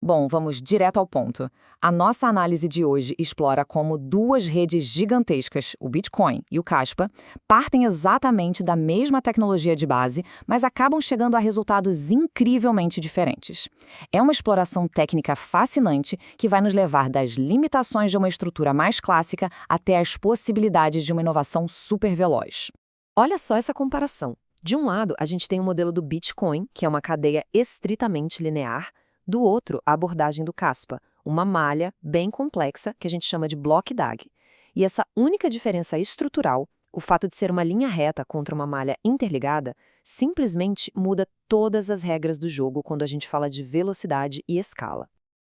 Bom, vamos direto ao ponto. A nossa análise de hoje explora como duas redes gigantescas, o Bitcoin e o Caspa, partem exatamente da mesma tecnologia de base, mas acabam chegando a resultados incrivelmente diferentes. É uma exploração técnica fascinante que vai nos levar das limitações de uma estrutura mais clássica até as possibilidades de uma inovação super veloz. Olha só essa comparação. De um lado, a gente tem o modelo do Bitcoin, que é uma cadeia estritamente linear. Do outro, a abordagem do Caspa, uma malha bem complexa que a gente chama de Block DAG. E essa única diferença estrutural, o fato de ser uma linha reta contra uma malha interligada, simplesmente muda todas as regras do jogo quando a gente fala de velocidade e escala.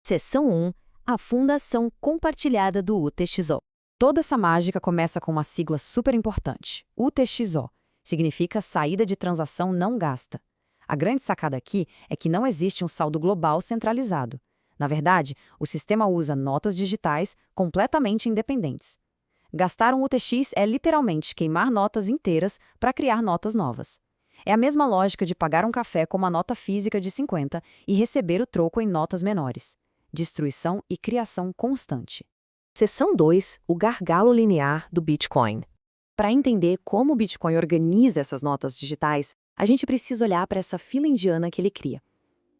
Seção 1. A fundação compartilhada do UTXO. Toda essa mágica começa com uma sigla super importante, UTXO. Significa saída de transação não gasta. A grande sacada aqui é que não existe um saldo global centralizado. Na verdade, o sistema usa notas digitais completamente independentes. Gastar um UTX é literalmente queimar notas inteiras para criar notas novas. É a mesma lógica de pagar um café com uma nota física de 50 e receber o troco em notas menores. Destruição e criação constante. Seção 2. O gargalo linear do Bitcoin. Para entender como o Bitcoin organiza essas notas digitais, a gente precisa olhar para essa fila indiana que ele cria.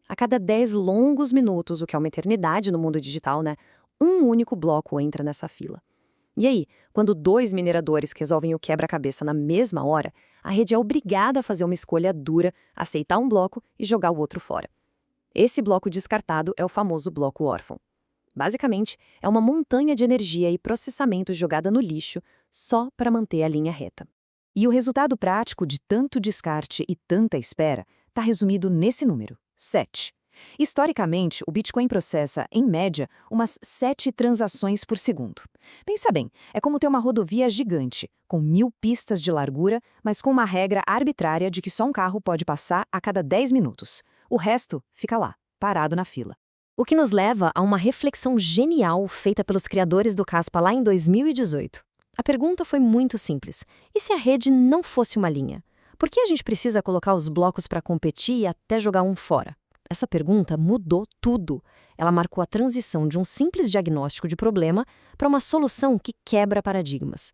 A cada 10 longos minutos, o que é uma eternidade no mundo digital, né? Um único bloco entra nessa fila. E aí, quando 2 mineradores resolvem o quebra-cabeça na mesma hora, a rede é obrigada a fazer uma escolha dura, aceitar um bloco e jogar o outro fora. Esse bloco descartado é o famoso bloco órfão. Basicamente, é uma montanha de energia e processamento jogada no lixo só para manter a linha reta. E o resultado prático de tanto descarte e tanta espera está resumido nesse número, 7. Historicamente, o Bitcoin processa, em média, umas 7 transações por segundo. Pensa bem, é como ter uma rodovia gigante, com 1000 pistas de largura, mas com uma regra arbitrária de que só um carro pode passar a cada 10 minutos. O resto fica lá, parado na fila. O que nos leva a uma reflexão genial feita pelos criadores do Caspa lá em 2018. A pergunta foi muito simples. E se a rede não fosse uma linha? Por que a gente precisa colocar os blocos para competir e até jogar um fora? Essa pergunta mudou tudo. Ela marcou a transição de um simples diagnóstico de problema para uma solução que quebra paradigmas.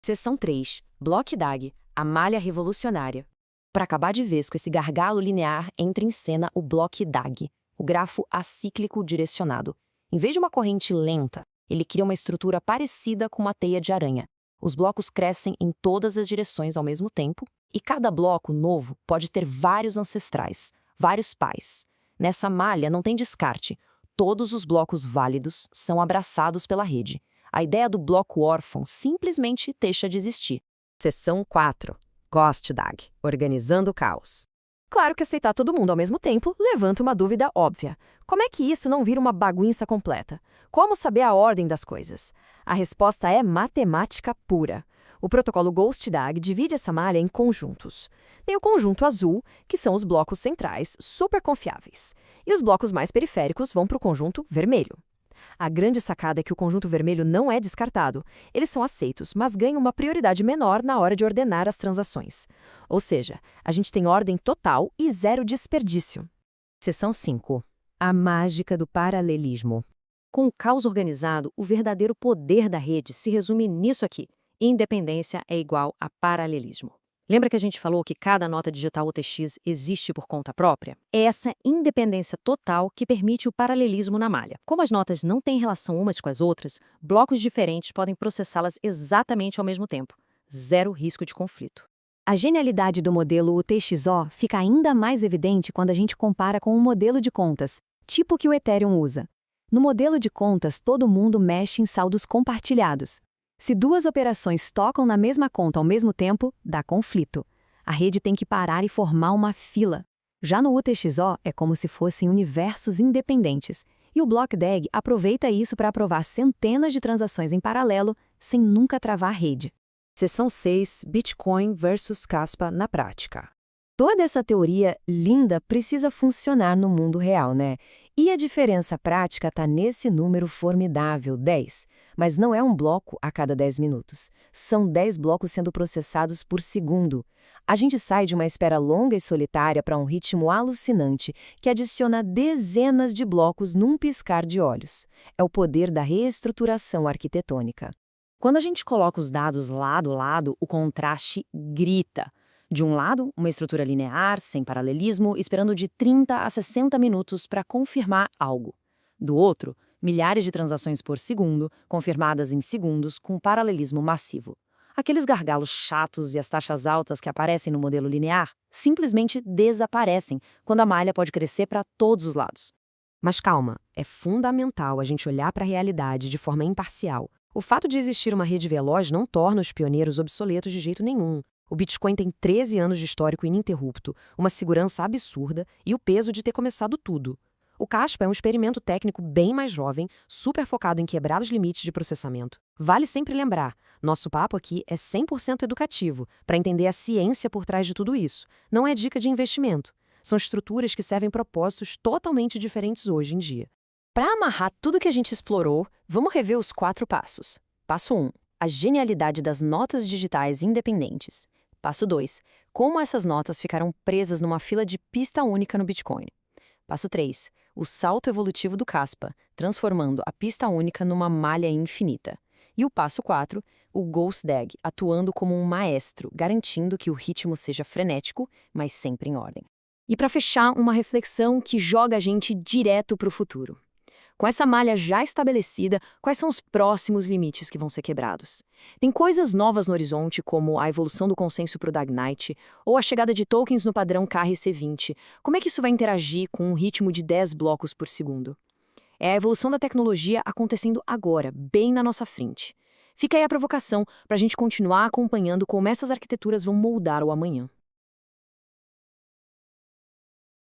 Seção 3. Block DAG, a malha revolucionária. Para acabar de vez com esse gargalo linear, entra em cena o Block DAG, o grafo acíclico direcionado. Em vez de uma corrente lenta, ele cria uma estrutura parecida com uma teia de aranha. Os blocos crescem em todas as direções ao mesmo tempo, e cada bloco novo pode ter vários ancestrais, vários pais. Nessa malha não tem descarte. Todos os blocos válidos são abraçados pela rede. A ideia do bloco órfão simplesmente deixa de existir. Seção 4. Ghost DAG, organizando o caos. Claro que aceitar todo mundo ao mesmo tempo levanta uma dúvida óbvia. Como é que isso não vira uma bagunça completa? Como saber a ordem das coisas? A resposta é matemática pura. O protocolo Ghost DAG divide essa malha em conjuntos. Tem o conjunto azul, que são os blocos centrais, super confiáveis. E os blocos mais periféricos vão para o conjunto vermelho. A grande sacada é que o conjunto vermelho não é descartado. Eles são aceitos, mas ganham uma prioridade menor na hora de ordenar as transações. Ou seja, a gente tem ordem total e zero desperdício. Seção 5. A mágica do paralelismo. Com o caos organizado, o verdadeiro poder da rede se resume nisso aqui. Independência é igual a paralelismo. Lembra que a gente falou que cada nota digital UTX existe por conta própria? É essa independência total que permite o paralelismo na malha. Como as notas não têm relação umas com as outras, blocos diferentes podem processá-las exatamente ao mesmo tempo. Zero risco de conflito. A genialidade do modelo UTXO fica ainda mais evidente quando a gente compara com um modelo de contas, tipo o que o Ethereum usa. No modelo de contas, todo mundo mexe em saldos compartilhados. Se 2 operações tocam na mesma conta ao mesmo tempo, dá conflito. A rede tem que parar e formar uma fila. Já no UTXO, é como se fossem universos independentes. E o Block DAG aproveita isso para aprovar centenas de transações em paralelo, sem nunca travar a rede. Seção 6. Bitcoin versus Caspa na prática. Toda essa teoria linda precisa funcionar no mundo real, né? E a diferença prática está nesse número formidável, 10. Mas não é um bloco a cada 10 minutos. São 10 blocos sendo processados por segundo. A gente sai de uma espera longa e solitária para um ritmo alucinante que adiciona dezenas de blocos num piscar de olhos. É o poder da reestruturação arquitetônica. Quando a gente coloca os dados lado a lado, o contraste grita. De um lado, uma estrutura linear, sem paralelismo, esperando de 30 a 60 minutos para confirmar algo. Do outro, milhares de transações por segundo, confirmadas em segundos, com paralelismo massivo. Aqueles gargalos chatos e as taxas altas que aparecem no modelo linear simplesmente desaparecem quando a malha pode crescer para todos os lados. Mas calma, é fundamental a gente olhar para a realidade de forma imparcial. O fato de existir uma rede veloz não torna os pioneiros obsoletos de jeito nenhum. O Bitcoin tem 13 anos de histórico ininterrupto, uma segurança absurda e o peso de ter começado tudo. O Caspa é um experimento técnico bem mais jovem, super focado em quebrar os limites de processamento. Vale sempre lembrar, nosso papo aqui é 100% educativo, para entender a ciência por trás de tudo isso. Não é dica de investimento. São estruturas que servem propósitos totalmente diferentes hoje em dia. Para amarrar tudo que a gente explorou, vamos rever os 4 passos. Passo 1. A genialidade das notas digitais independentes. Passo 2. Como essas notas ficaram presas numa fila de pista única no Bitcoin. Passo 3. O salto evolutivo do Caspa, transformando a pista única numa malha infinita. E o passo 4, o Ghost DAG, atuando como um maestro, garantindo que o ritmo seja frenético, mas sempre em ordem. E para fechar, uma reflexão que joga a gente direto para o futuro. Com essa malha já estabelecida, quais são os próximos limites que vão ser quebrados? Tem coisas novas no horizonte, como a evolução do consenso para o Dagnite, ou a chegada de tokens no padrão KRC20. Como é que isso vai interagir com um ritmo de 10 blocos por segundo? É a evolução da tecnologia acontecendo agora, bem na nossa frente. Fica aí a provocação para a gente continuar acompanhando como essas arquiteturas vão moldar o amanhã.